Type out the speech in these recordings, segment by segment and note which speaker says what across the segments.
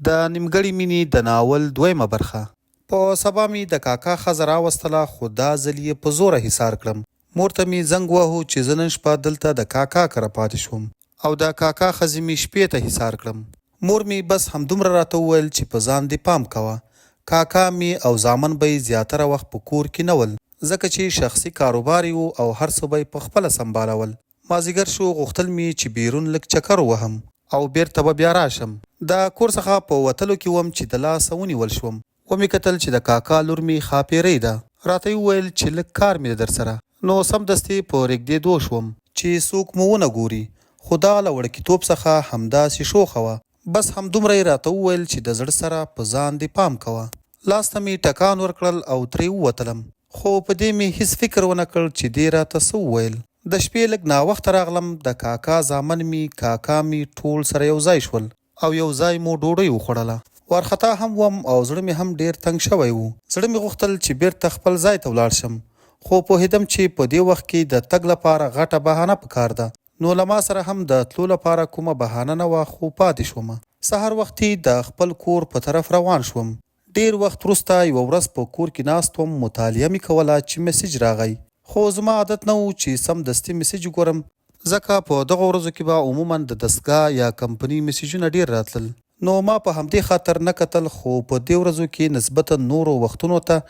Speaker 1: د نیمګړې مینې د ناول دویمه برخه. په سبا مې د کاکا ښځه راوستله، خو دا ځل یې په زوره حصار کړم. مور ته مې زنګ وهو چې زه نن شپه دلته د کاکا کره پاتې شوم او د کاکا ښځې مې شپې ته حصار کړم. مور مې بس همدومره راته وویل چې په ځان دې پام کوه. کاکا مې او زامن به یې زیاتره وخت په کور کې نه ول، ځکه چې شخصي کاروبار یې و او هر څه به یې پخپله سمبالول. مازدیګر شو، غوښتل مې چې بیرون لږ چکر ووهم او بیرته به بیا راشم. د کور څخه په وتلو کې وم چې د لاسه ونیول شوم. ومې کتل چې د کاکا لور مې ښاپیرۍ ده. راته یې وویل چې لږ کار مې در سره. نو سمدستي په رېږدېدو شوم چې څوک مو ونه ګوري، خو دا له وړکتوب څخه همداسې شوخه وه. بس همدومره یې راته وویل چې د زړه سره په ځان دې پام کوه. لاس ته مې ټکان ورکړل او ترې ووتلم، خو په دې مې هیڅ فکر ونه کړ چې دې راته څه وویل. د شپې لږ ناوخته راغلم. د کاکا زامن مې کاکا مې ټول سره یو ځای شول او یو ځای مو ډوډۍ وخوړله. وارخطا هم وم او زړه مې هم ډېر تنګ شوی و. زړه مې غوښتل چې بیرته خپل ځای ته ولاړ شم، خو پوهېدم چې په دې وخت کې د تګ لپاره غټه بهانه پکار ده. نو له ما سره هم د تلو لپاره کومه بهانه نه وه، خو پاتې شوم. سهار وختي د خپل کور په طرف روان شوم. ډېر وخت وروسته یوه ورځ په کور کې ناست وم، مطالعه مې کوله چې میسج راغی. خو زما عادت نه و چې سمدستي میسج وګورم، ځکه په دغه ورځو کې به عموما د دستګاه یا کمپنۍ میسجونه ډېر راتلل. نو ما په همدې خاطر نه کتل، خو په دې ورځو کې نسبتا نورو وختونو ته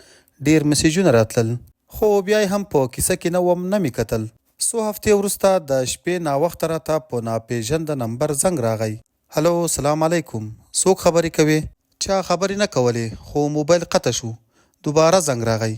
Speaker 1: ډېر میسجونه راتلل. خو بیا هم په کیسه کې نه وم، نه مې کتل. څو هفتې وروسته د شپې ناوخته راته په ناپېژانده نمبر زنګ راغی. هلو، سلام علیکم. څوک خبرې کوې؟ چا خبرې نه کولې، خو موبایل قطع شو. دوباره زنګ راغی،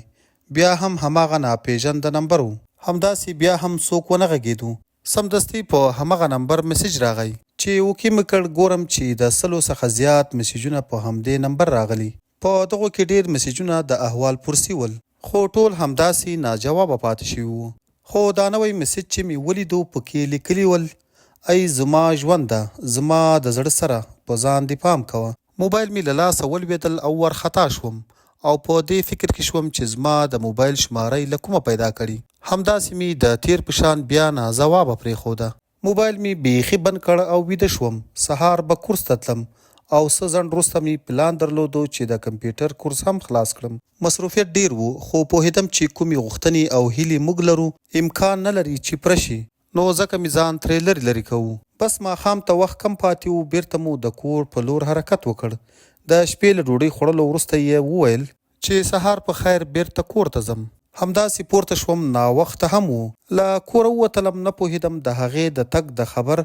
Speaker 1: بیا هم هماغه ناپېژانده نمبر و. همداسې بیا هم څوک ونه غږېدو. سمدستي په همغه نمبر میسج راغی چې وکې مې کړ، ګورم چې د 100 څخه زیات میسجونه په همدې نمبر راغلي. په دغو کې ډېر میسجونه د احوال پرسي ول، خو ټول همداسې ناجوابه پاتې شوي وو. خو دا نوی میسج چې مې ولیدو پکې لیکلي ول: ای زما ژونده، زما د زړه سره، په ځان دې پام کوه. موبایل مې له لاسه ولوېدل او وارخطا شوم او په دې فکر کې شوم چې زما د موبایل شمارۍ له کومه پیدا کړي. همداسې مې د تیر په شان بیا ناځوابه پرېښوده. موبایل مې بیخي بند کړ او ویده شوم. سهار به کورس ته تلم او څه ځنډ وروسته مې پلان درلودو چې د کمپیوټر کورس هم خلاص کړم. مصروفیت ډېر و، خو پوهېدم چې کومې غوښتنې او هیلې موږ لرو امکان نه لري چې پوره شي، نو ځکه مې ځان ترې لرې کوو. بس ماښام ته وخت کم پاتې و. بیرته مو د کور په لور حرکت وکړ. د شپې له ډوډۍ خوړلو وروسته یې وویل چې سهار په خیر بیرته کور ته ځم. همداسې پورته شوم. ناوخته هم و. له کوره ووتلم. نه پوهېدم د هغې د تګ د خبر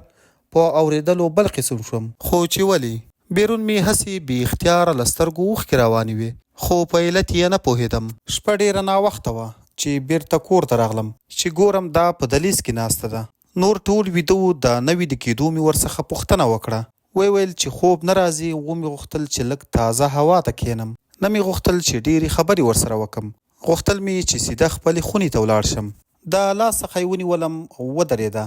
Speaker 1: په اورېدلو بل قسم شوم، خو چې ولې بیرون مې هسې بې اختیاره له سترګو اوښکې روانې وې، خو په علت یې نه پوهېدم. شپه ډېره ناوخته وه چې بیرته کور ته راغلم، چې ګورم دا په دهلیز کې ناسته ده. نور ټول ویده وو. د نه ویده کېدو مې ورڅخه پوښتنه وکړه. ویل چې خوب نه راځي. ومې غوښتل چې لږ تازه هوا ته کښېنم. نه مې غوښتل چې ډېرې خبرې ورسره وکم. غوښتل مې چې سیده خپلې خونې ته ولاړ شم. د لاس څخه یې ونیولم او ودرېده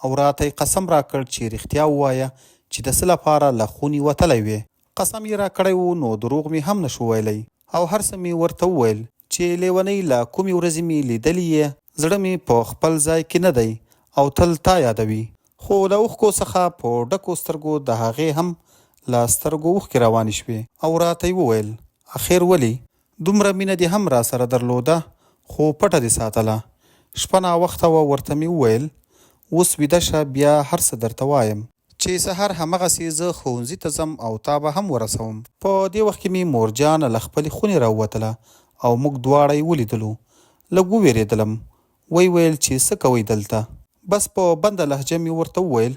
Speaker 1: او راته یې قسم راکړ چې رښتیا ووایه چې د څه لپاره له خونې وتلی وې. قسم یې راکړی و، نو دروغ مې هم نشو ویلی او هر څه مې ورته وویل چې لیونۍ له کومې ورځې مې لیدلې یې. زړه مې په خپل ځای کې نه دی او تل تا یادوي. خو له اوښکو څخه په ډکو سترګو د هغې هم له سترګو اوښکې روانې شوې او راته یې وویل: اخر ولې؟ دومره مینه دې هم را سره درلوده، خو پټه دې ساتله. شپه ناوخته وه. ورته مې وویل: اوس ویده شه، بیا هر څه درته وایم. چې سهار همغسې زه ښوونځي ته ځم او تا به هم ورسوم. په دې وخت کې مې مورجان له خپلې خونې راووتله او موږ دواړه یې ولیدلو. لږ ووېرېدلم. ویل چې څه کوئ دلته؟ بس په بنده لهجه مې ورته وویل: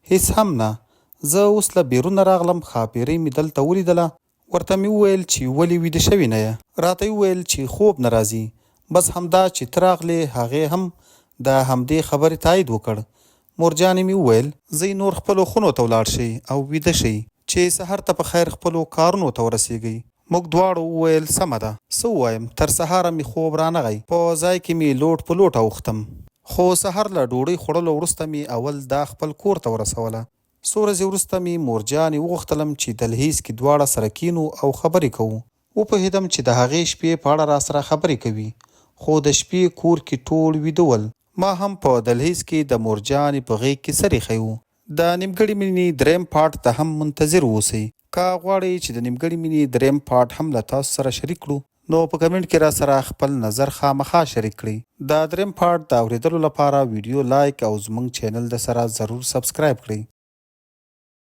Speaker 1: هېڅ هم نه، زه اوس له بیرونه راغلم، ښاپیرۍ مې دلته ولیدله. ورته مې وویل چې ولې ویده شوې نه یې؟ راته یې وویل چې خوب نه راځي. بس همدا چې ته راغلې، هغې هم د همدې خبرې تایید وکړ. مورجانې مې وویل: زه نور خپلو خونو ته ولاړ شئ او ویده شئ چې سحر ته په خیر خپلو کارونو ته ورسیږئ. موږ دواړو وویل: سمه ده، څه ووایم؟ تر سهاره مې خوب رانغی. په ځای کې مې لوټ په لوټ اوښتم. خو سحر له ډوډۍ خوړلو وروسته مې اول دا خپل کور ته ورسوله. څو ورځې وروسته مې مورجانې وغوښتلم چې دهلیز کې دواړه سره کینو او خبرې کوو. وپوهېدم چې د هغې شپې په اړه را سره خبرې کوي، خو د شپې کور کې ټول ویده ول. ما هم په دهلیز کې د مورجانې په غېږ کې سر ایښی و. د نیمګړې مینې دریم پارټ ته هم منتظر اوسئ. که غواړئ چې د نیمګړې مینې دریم پارټ هم له تاسو سره شریک کړو نو په کمنټ کې را سره خپل نظر خامخا شریک کړئ. دا دریم پارټ د اورېدلو لپاره ویډیو لایک او زموږ چینل د سره ضرور سبسکرایب کړئ.